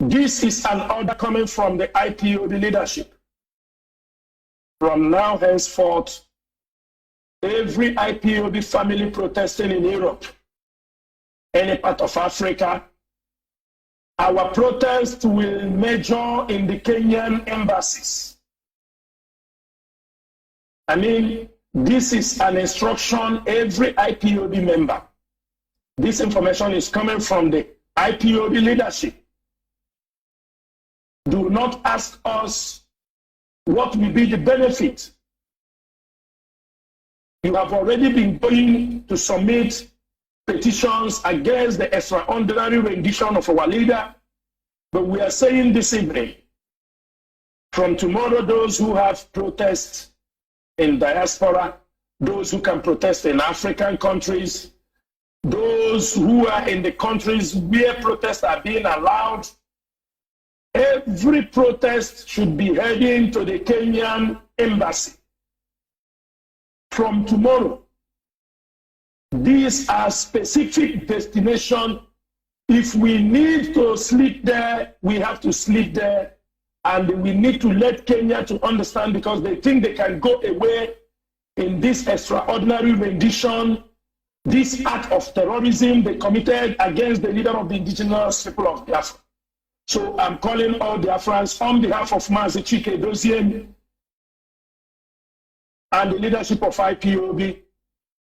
This is an order coming from the IPOB leadership. From now henceforth, every IPOB family protesting in Europe, any part of Africa, our protest will major in the Kenyan embassies. I mean, this is an instruction every IPOB member. This information is coming from the IPOB leadership. Do not ask us what will be the benefit. You have already been going to submit petitions against the extraordinary rendition of our leader, but we are saying this evening, from tomorrow, those who have protests in diaspora, those who can protest in African countries, those who are in the countries where protests are being allowed, every protest should be heading to the Kenyan embassy. From tomorrow, these are specific destinations. If we need to sleep there, we have to sleep there. And we need to let Kenya to understand, because they think they can go away in this extraordinary rendition, this act of terrorism they committed against the leader of the indigenous people of Biafra. So I'm calling all Biafrans on behalf of Mazi Chike Doziem and the leadership of IPOB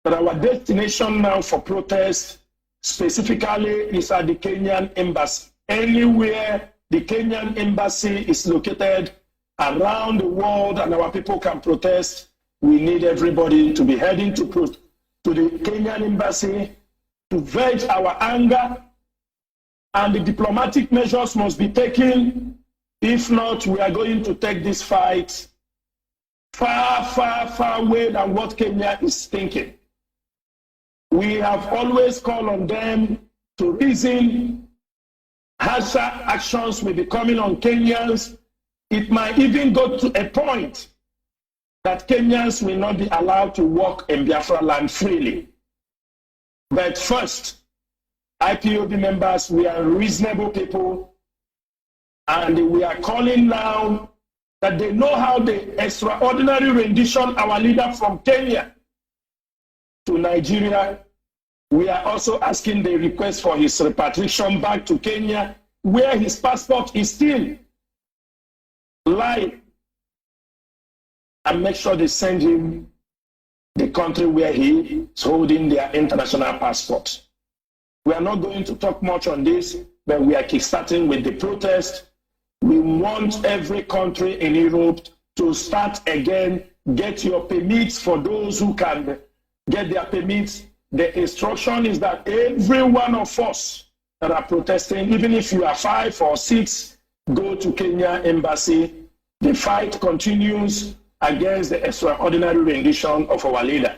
that our destination now for protest specifically is at the Kenyan embassy. Anywhere the Kenyan embassy is located around the world and our people can protest, we need everybody to be heading to the Kenyan embassy to vent our anger, and the diplomatic measures must be taken. If not, we are going to take this fight far, far, far away than what Kenya is thinking. We have always called on them to reason. Harsher actions will be coming on Kenyans. It might even go to a point that Kenyans will not be allowed to walk in Biafra land freely. But first, IPOB members, we are reasonable people, and we are calling now that they know how the extraordinary rendition our leader from Kenya to Nigeria. We are also asking the request for his repatriation back to Kenya, where his passport is still lying, and make sure they send him the country where he is holding their international passport. We are not going to talk much on this, but we are kickstarting with the protest. We want every country in Europe to start again, get your permits for those who can get their permits. The instruction is that every one of us that are protesting, even if you are 5 or 6, go to Kenya embassy. The fight continues against the extraordinary rendition of our leader.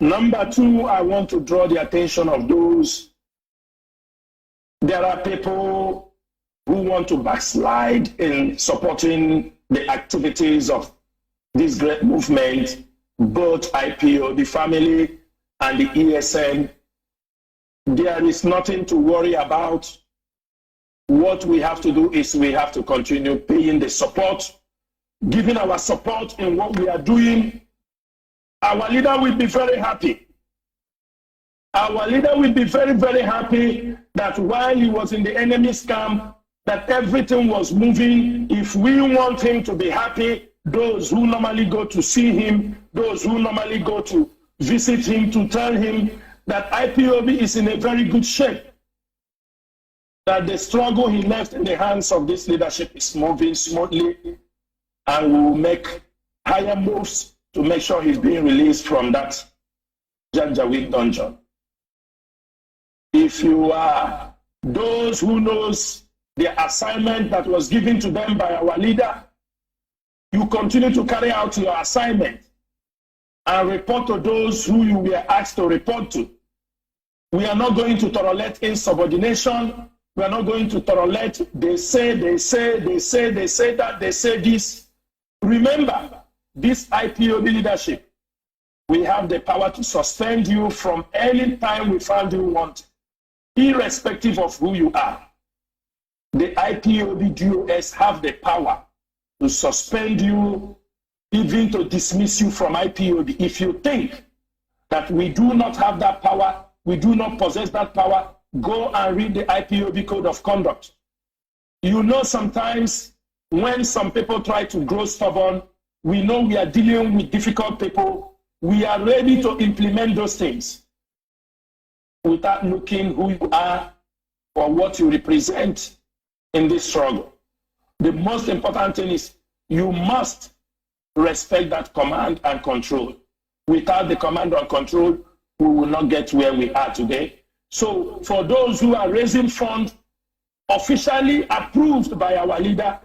Number 2, I want to draw the attention of those. There are people who want to backslide in supporting the activities of this great movement, both IPO, the family, and the ESN. There is nothing to worry about. What we have to do is we have to continue paying the support, giving our support in what we are doing. Our leader will be very happy. Our leader will be very, very happy that while he was in the enemy's camp, that everything was moving. If we want him to be happy, those who normally go to see him, those who normally go to visit him, to tell him that IPOB is in a very good shape, that the struggle he left in the hands of this leadership is moving smoothly, and we will make higher moves to make sure he's being released from that Janjaweed dungeon. If you are those who knows the assignment that was given to them by our leader, you continue to carry out your assignment and report to those who you were asked to report to. We are not going to tolerate insubordination. We are not going to tolerate they say that, they say this. Remember, this IPOB leadership, we have the power to suspend you from any time we find you wanted, irrespective of who you are. IPOB DOS have the power to suspend you, even to dismiss you from IPOB. If you think that we do not have that power, we do not possess that power, go and read the IPOB Code of Conduct. You know, sometimes when some people try to grow stubborn, we know we are dealing with difficult people. We are ready to implement those things without looking who you are or what you represent in this struggle. The most important thing is you must respect that command and control. Without the command and control, we will not get where we are today. So for those who are raising funds officially approved by our leader,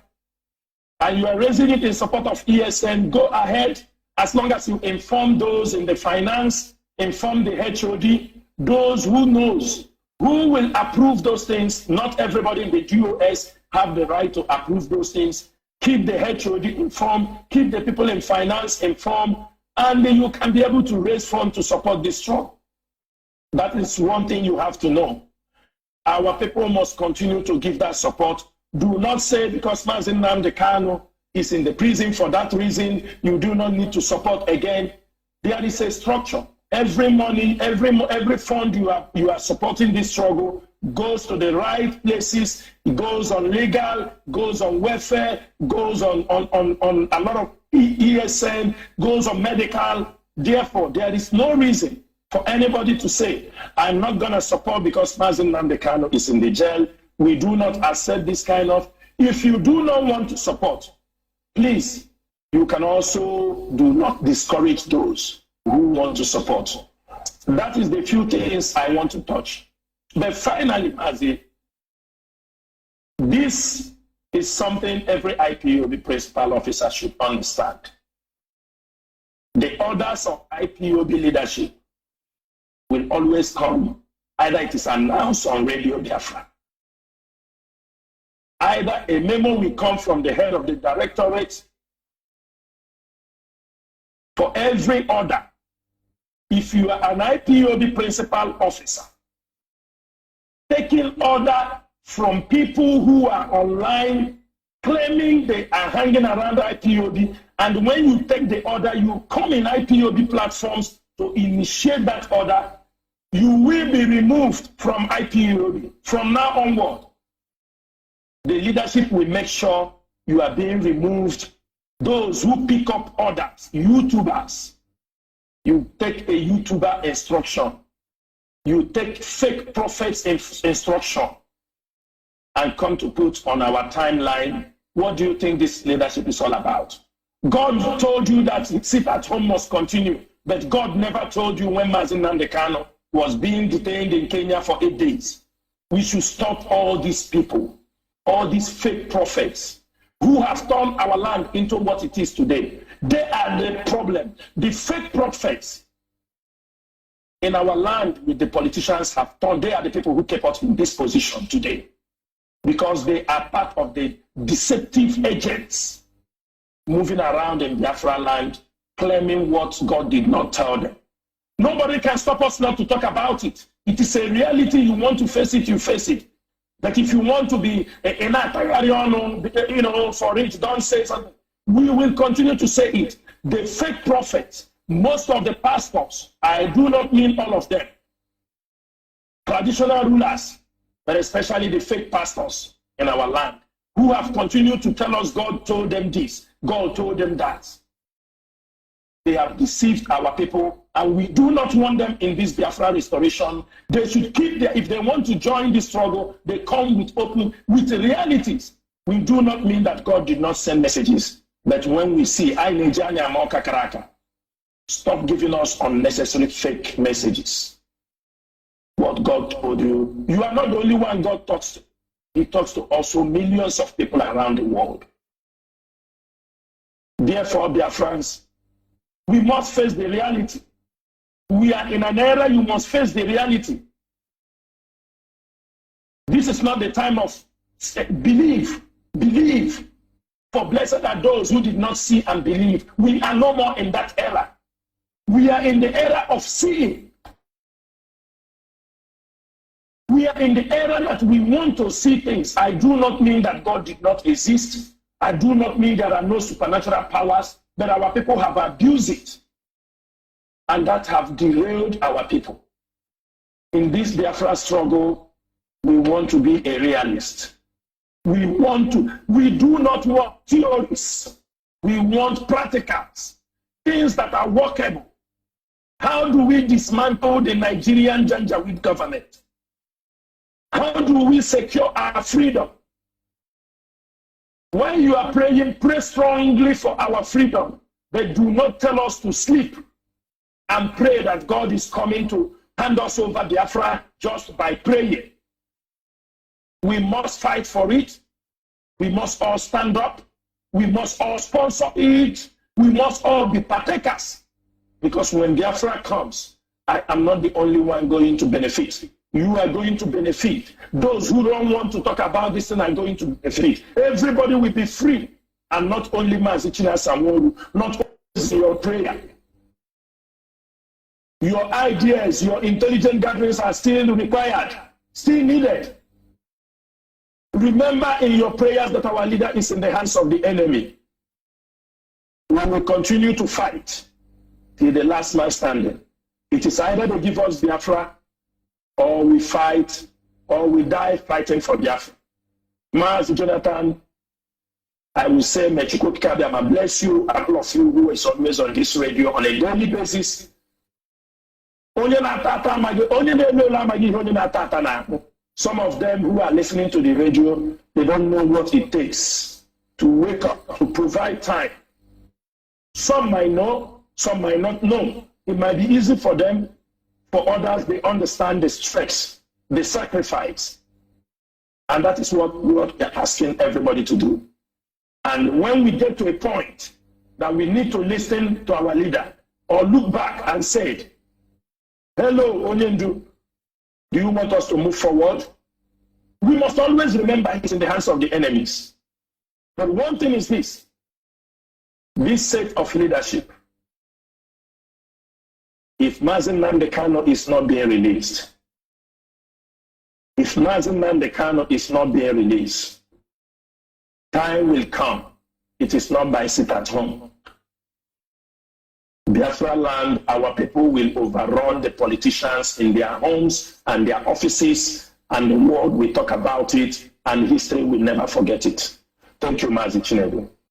and you are raising it in support of ESN, go ahead, as long as you inform those in the finance, inform the HOD, those who knows who will approve those things. Not everybody in the DOS have the right to approve those things. Keep the HOD informed, keep the people in finance informed, and then you can be able to raise funds to support this struggle. That is one thing you have to know. Our people must continue to give that support. Do not say because Mazi Nnamdi Kanu is in the prison for that reason, you do not need to support again. There is a structure. Every money, every fund you are supporting this struggle goes to the right places. It goes on legal, goes on welfare, goes on a lot of ESN, goes on medical. Therefore, there is no reason for anybody to say, I'm not going to support because Mazi Nnamdi Kanu is in the jail. We do not accept this kind of. If you do not want to support, please, you can also do not discourage those who want to support. That is the few things I want to touch. But finally, Mazi, this is something every IPOB principal officer should understand. The orders of IPOB leadership will always come, either it is announced on Radio Biafra, either a memo will come from the head of the directorate. For every order, if you are an IPOB principal officer, taking order from people who are online claiming they are hanging around IPOB, and when you take the order, you come in IPOB platforms to initiate that order, you will be removed from IPOB. From now onward, the leadership will make sure you are being removed. Those who pick up orders, YouTubers, you take a YouTuber instruction, you take fake prophets instruction, and come to put on our timeline, what do you think this leadership is all about? God told you that sit at home must continue, but God never told you when Mazi Nnamdi Kanu was being detained in Kenya for 8 days. We should stop all these people, all these fake prophets who have turned our land into what it is today. They are the problem. The fake prophets in our land with the politicians have turned, they are the people who kept us in this position today, because they are part of the deceptive agents moving around in Biafra land, claiming what God did not tell them. Nobody can stop us not to talk about it. It is a reality. You want to face it, you face it. But if you want to be for it, don't say something. We will continue to say it. The fake prophets, most of the pastors, I do not mean all of them, traditional rulers, but especially the fake pastors in our land, who have continued to tell us God told them this, God told them that. They have deceived our people, and we do not want them in this Biafra restoration. They should keep their, if they want to join this struggle, they come with realities. We do not mean that God did not send messages, but when we see, stop giving us unnecessary fake messages. What God told you, you are not the only one God talks to. He talks to also millions of people around the world. Therefore, Biafrans, we must face the reality. We are in an era, you must face the reality. This is not the time of believe. For blessed are those who did not see and believe. We are no more in that era. We are in the era of seeing. We are in the era that we want to see things. I do not mean that God did not exist. I do not mean there are no supernatural powers, but our people have abused it. And that have derailed our people. In this Biafra struggle, we want to be a realist. We do not want theories. We want practicals, things that are workable. How do we dismantle the Nigerian Janjaweed government? How do we secure our freedom? When you are praying, pray strongly for our freedom, but do not tell us to sleep and pray that God is coming to hand us over Biafra just by praying. We must fight for it. We must all stand up. We must all sponsor it. We must all be partakers. Because when Biafra comes, I am not the only one going to benefit. You are going to benefit. Those who don't want to talk about this thing are going to benefit. Everybody will be free. And not only Mazichina Samoru, not only your prayer. Your ideas, your intelligent gatherings are still required, still needed. Remember in your prayers that our leader is in the hands of the enemy. We will continue to fight till the last man standing. It is either they give us Biafra, or we fight, or we die fighting for Biafra. Maz Jonathan, I will say, Mechiko Kabiama, bless you, all of you who is always on this radio on a daily basis. Some of them who are listening to the radio, they don't know what it takes to wake up, to provide time. Some might know, some might not know. It might be easy for them. For others, they understand the stress, the sacrifice. And that is what we are asking everybody to do. And when we get to a point that we need to listen to our leader or look back and say, hello, Onyendu, do you want us to move forward? We must always remember it's in the hands of the enemies. But one thing is this set of leadership, if Mazen Nandekano is not being released, time will come. It is not by sit at home. Biafra land, our people will overrun the politicians in their homes and their offices, and the world will talk about it, and history will never forget it. Thank you, Mazi Chinedu.